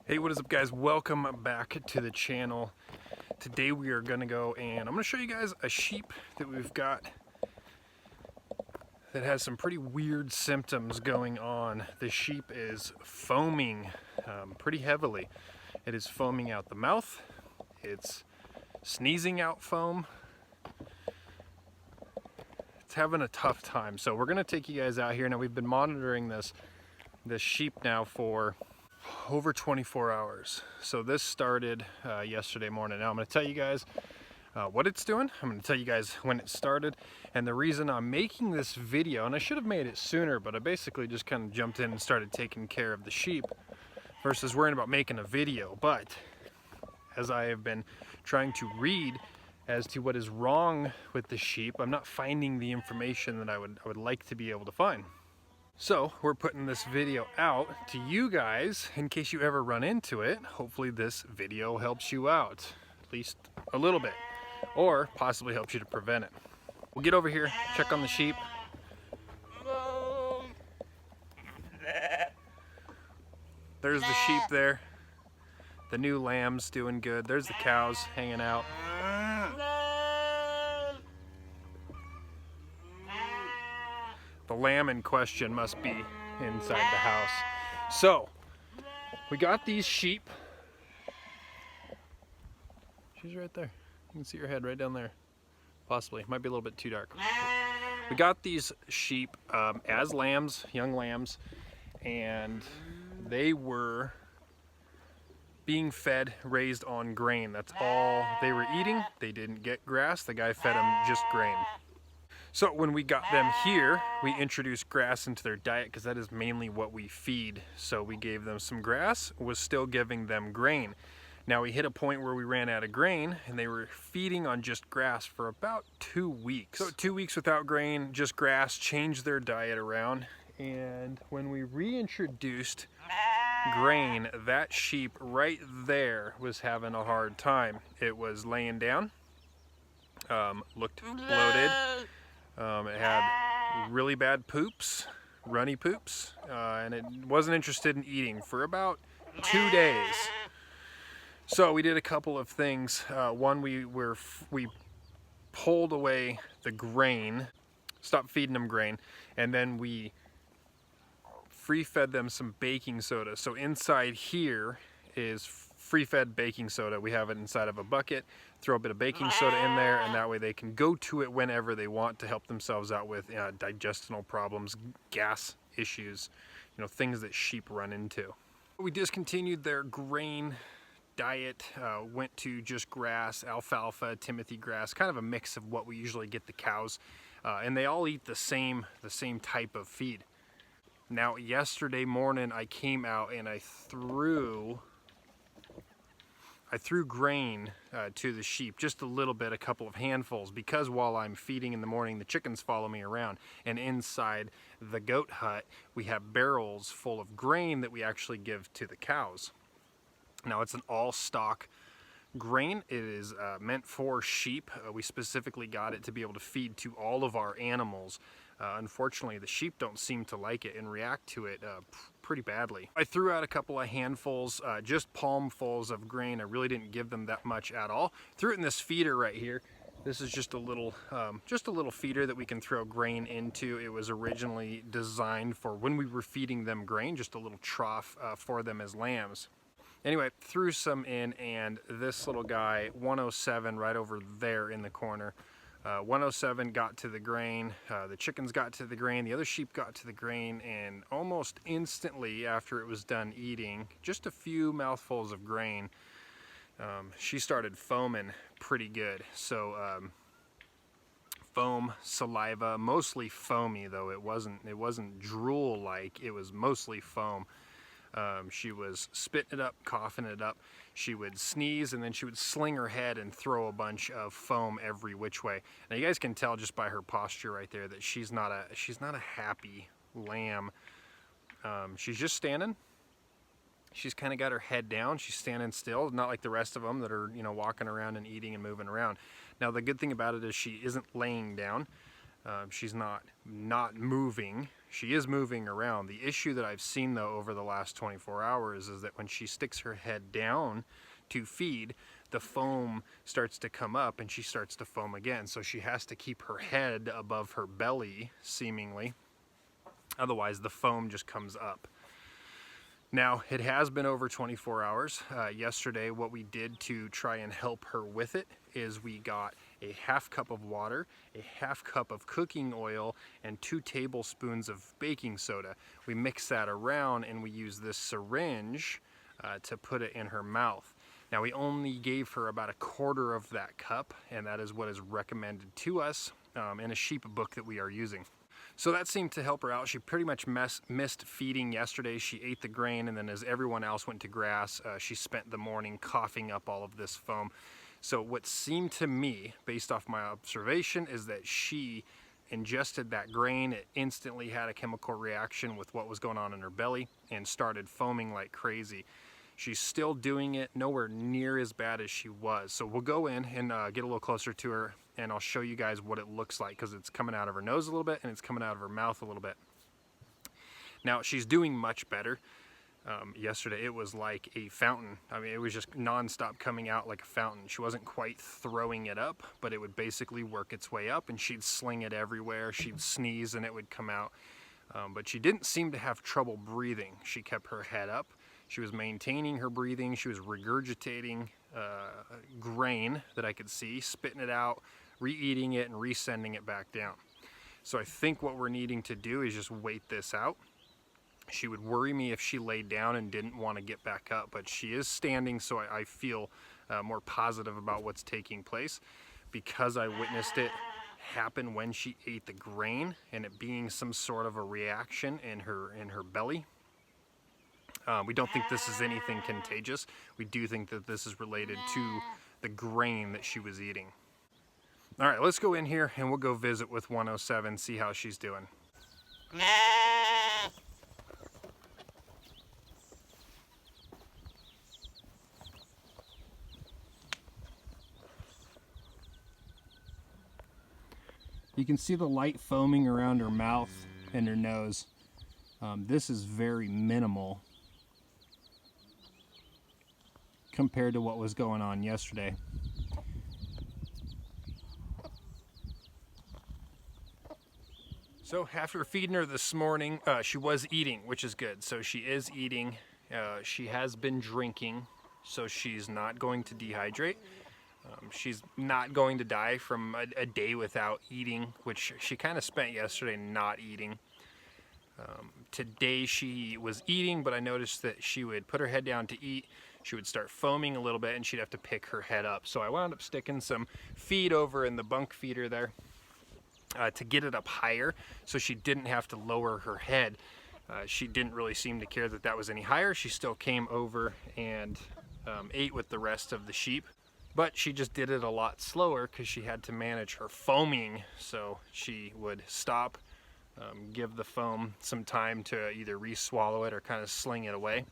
Hey, what is up guys? Welcome back to the channel. Today we are gonna go and I'm gonna show you guys a sheep that we've got that has some pretty weird symptoms going on. The sheep is foaming pretty heavily. It is foaming out the mouth. It's sneezing out foam. It's having a tough time. So we're gonna take you guys out here. Now we've been monitoring this sheep now for over 24 hours. So this started yesterday morning. Now I'm going to tell you guys what it's doing. I'm going to tell you guys when it started, and the reason I'm making this video, and I should have made it sooner, but I basically just kind of jumped in and started taking care of the sheep versus worrying about making a video. But as I have been trying to read as to what is wrong with the sheep, I'm not finding the information that I would like to be able to find. So we're putting this video out to you guys in case you ever run into it. Hopefully this video helps you out, at least a little bit, or possibly helps you to prevent it. We'll get over here, check on the sheep. There's the sheep there. The new lamb's doing good. There's the cows hanging out. The lamb in question must be inside the house. So, we got these sheep. She's right there. You can see her head right down there. Possibly. Might be a little bit too dark. We got these sheep as lambs, young lambs, and they were being fed, raised on grain. That's all they were eating. They didn't get grass. The guy fed them just grain. So when we got them here, we introduced grass into their diet because that is mainly what we feed. So we gave them some grass, was still giving them grain. Now we hit a point where we ran out of grain and they were feeding on just grass for about 2 weeks. So 2 weeks without grain, just grass, changed their diet around. And when we reintroduced grain, that sheep right there was having a hard time. It was laying down, looked bloated. It had really bad poops, runny poops, and it wasn't interested in eating for about 2 days. So we did a couple of things. One, we pulled away the grain, stopped feeding them grain, and then we free-fed them some baking soda. So inside here is free-fed baking soda. We have it inside of a bucket. Throw a bit of baking soda in there, and that way they can go to it whenever they want to help themselves out with digestional problems, gas issues, things that sheep run into. We discontinued their grain diet, went to just grass, alfalfa, timothy grass, kind of a mix of what we usually get the cows, and they all eat the same type of feed. Now yesterday morning I came out and I threw grain to the sheep, just a little bit, a couple of handfuls, because while I'm feeding in the morning, the chickens follow me around. And inside the goat hut, we have barrels full of grain that we actually give to the cows. Now it's an all stock grain. It is meant for sheep. We specifically got it to be able to feed to all of our animals. Unfortunately, the sheep don't seem to like it and react to it pretty badly. I threw out a couple of handfuls, just palmfuls of grain. I really didn't give them that much at all. Threw it in this feeder right here. This is just a little feeder that we can throw grain into. It was originally designed for when we were feeding them grain, just a little trough for them as lambs. Anyway, threw some in, and this little guy, 107, right over there in the corner, 107 got to the grain, the chickens got to the grain, the other sheep got to the grain, and almost instantly after it was done eating, just a few mouthfuls of grain, she started foaming pretty good. So foam, saliva, mostly foamy though. It wasn't drool-like, it was mostly foam. She was spitting it up, coughing it up. She would sneeze, and then she would sling her head and throw a bunch of foam every which way. Now you guys can tell just by her posture right there that she's not a happy lamb. She's just standing. She's kind of got her head down. She's standing still, not like the rest of them that are walking around and eating and moving around. Now the good thing about it is she isn't laying down. She's not moving. she is moving around. The issue that I've seen though over the last 24 hours is that when she sticks her head down to feed, the foam starts to come up and she starts to foam again. So she has to keep her head above her belly, seemingly. Otherwise the foam just comes up. Now, it has been over 24 hours. Yesterday, what we did to try and help her with it is we got a half cup of water, a half cup of cooking oil, and 2 tablespoons of baking soda. We mix that around and we use this syringe to put it in her mouth. Now, we only gave her about 1/4 of that cup, and that is what is recommended to us in a sheep book that we are using. So that seemed to help her out. She pretty much missed feeding yesterday. She ate the grain, and then as everyone else went to grass, she spent the morning coughing up all of this foam. So what seemed to me, based off my observation, is that she ingested that grain. It instantly had a chemical reaction with what was going on in her belly and started foaming like crazy. She's still doing it, nowhere near as bad as she was. So we'll go in and get a little closer to her, and I'll show you guys what it looks like, because it's coming out of her nose a little bit and it's coming out of her mouth a little bit. Now, she's doing much better. Yesterday it was like a fountain. I mean, it was just non-stop coming out like a fountain. She wasn't quite throwing it up, but it would basically work its way up, and she'd sling it everywhere. She'd sneeze and it would come out. But she didn't seem to have trouble breathing. She kept her head up. She was maintaining her breathing. She was regurgitating grain that I could see, spitting it out, re-eating it, and resending it back down. So I think what we're needing to do is just wait this out. She would worry me if she laid down and didn't want to get back up, but she is standing, so I feel more positive about what's taking place, because I witnessed it happen when she ate the grain and it being some sort of a reaction in her belly. We don't think this is anything contagious. We do think that this is related to the grain that she was eating. All right, let's go in here and we'll go visit with 107, see how she's doing. You can see the light foaming around her mouth and her nose. This is very minimal compared to what was going on yesterday. So after feeding her this morning, she was eating, which is good. So she is eating. She has been drinking, so she's not going to dehydrate. She's not going to die from a day without eating, which she kind of spent yesterday not eating. Today she was eating, but I noticed that she would put her head down to eat. She would start foaming a little bit and she'd have to pick her head up. So I wound up sticking some feed over in the bunk feeder there to get it up higher so she didn't have to lower her head. She didn't really seem to care that that was any higher. She still came over and ate with the rest of the sheep. But she just did it a lot slower because she had to manage her foaming. So she would stop, give the foam some time to either re-swallow it or kind of sling it away.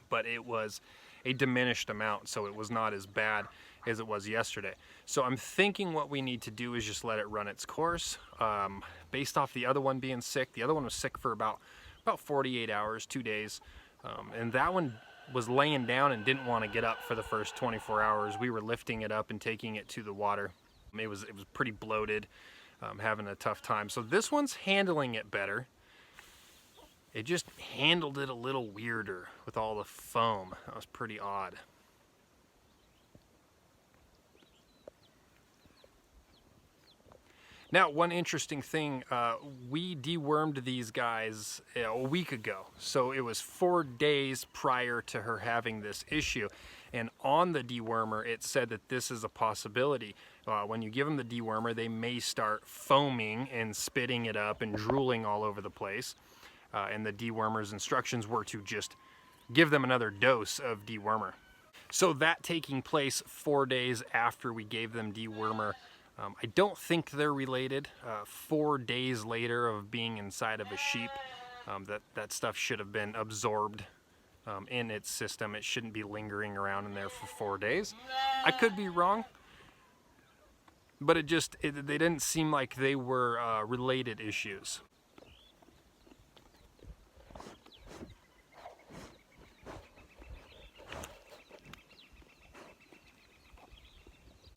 But it was a diminished amount, so it was not as bad as it was yesterday. So I'm thinking what we need to do is just let it run its course. Based off the other one being sick, the other one was sick for about 48 hours, 2 days. And that one was laying down and didn't want to get up for the first 24 hours. We were lifting it up and taking it to the water. It was pretty bloated, having a tough time. So this one's handling it better. It just handled it a little weirder with all the foam. That was pretty odd. Now, one interesting thing, we dewormed these guys a week ago. So it was 4 days prior to her having this issue. And on the dewormer, it said that this is a possibility. When you give them the dewormer, they may start foaming and spitting it up and drooling all over the place. And the dewormer's instructions were to just give them another dose of dewormer. So that taking place 4 days after we gave them dewormer, I don't think they're related. 4 days later of being inside of a sheep, that stuff should have been absorbed in its system. It shouldn't be lingering around in there for 4 days. I could be wrong, but they didn't seem like they were related issues.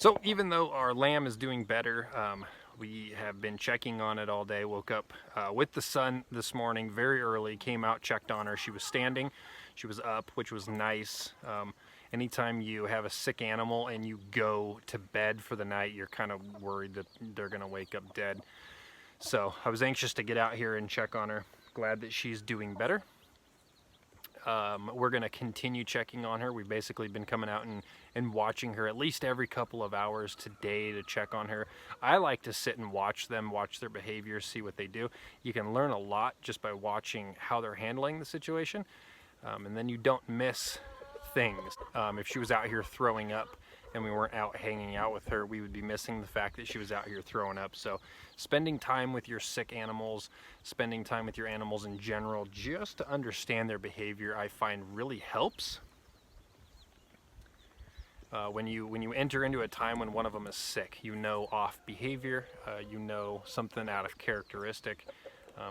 So even though our lamb is doing better, we have been checking on it all day. Woke up with the sun this morning very early, came out, checked on her. She was standing, she was up, which was nice. Anytime you have a sick animal and you go to bed for the night, you're kind of worried that they're gonna wake up dead. So I was anxious to get out here and check on her. Glad that she's doing better. We're gonna continue checking on her. We've basically been coming out and watching her at least every couple of hours today to check on her. I like to sit and watch them, watch their behavior, see what they do. You can learn a lot just by watching how they're handling the situation, and then you don't miss things. If she was out here throwing up and we weren't out hanging out with her, we would be missing the fact that she was out here throwing up. So spending time with your sick animals, spending time with your animals in general, just to understand their behavior, I find really helps. When you enter into a time when one of them is sick, you know off behavior, you know something out of characteristic.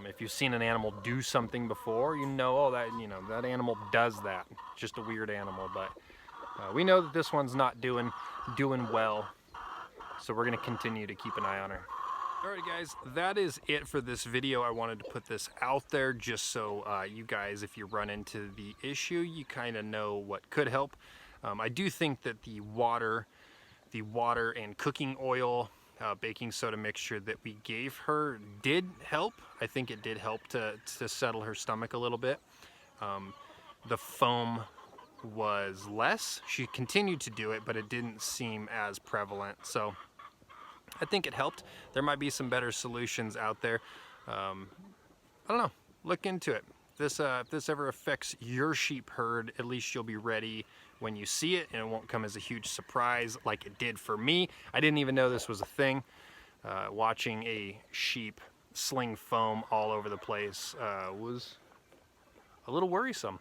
If you've seen an animal do something before, you know, oh, that animal does that. Just a weird animal, but we know that this one's not doing well, so we're gonna continue to keep an eye on her. Alright guys, that is it for this video. I wanted to put this out there just so you guys, if you run into the issue, you kind of know what could help. I do think that the water and cooking oil, baking soda mixture that we gave her did help. I think it did help to settle her stomach a little bit. The foam was less. She continued to do it, but it didn't seem as prevalent. So I think it helped. There might be some better solutions out there. I don't know. Look into it. If this ever affects your sheep herd, at least you'll be ready when you see it, and it won't come as a huge surprise like it did for me. I didn't even know this was a thing. Watching a sheep sling foam all over the place was a little worrisome.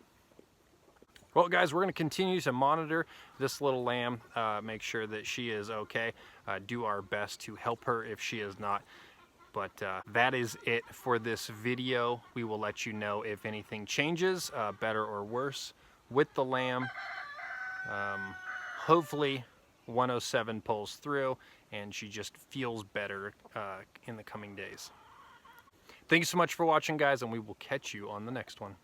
Well guys, we're going to continue to monitor this little lamb, make sure that she is okay, do our best to help her if she is not. But that is it for this video. We will let you know if anything changes, better or worse, with the lamb. Hopefully 107 pulls through and she just feels better in the coming days. Thank you so much for watching guys, and we will catch you on the next one.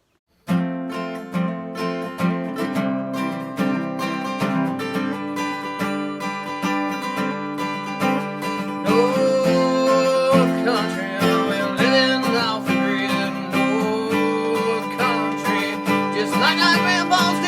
Like our grandpa's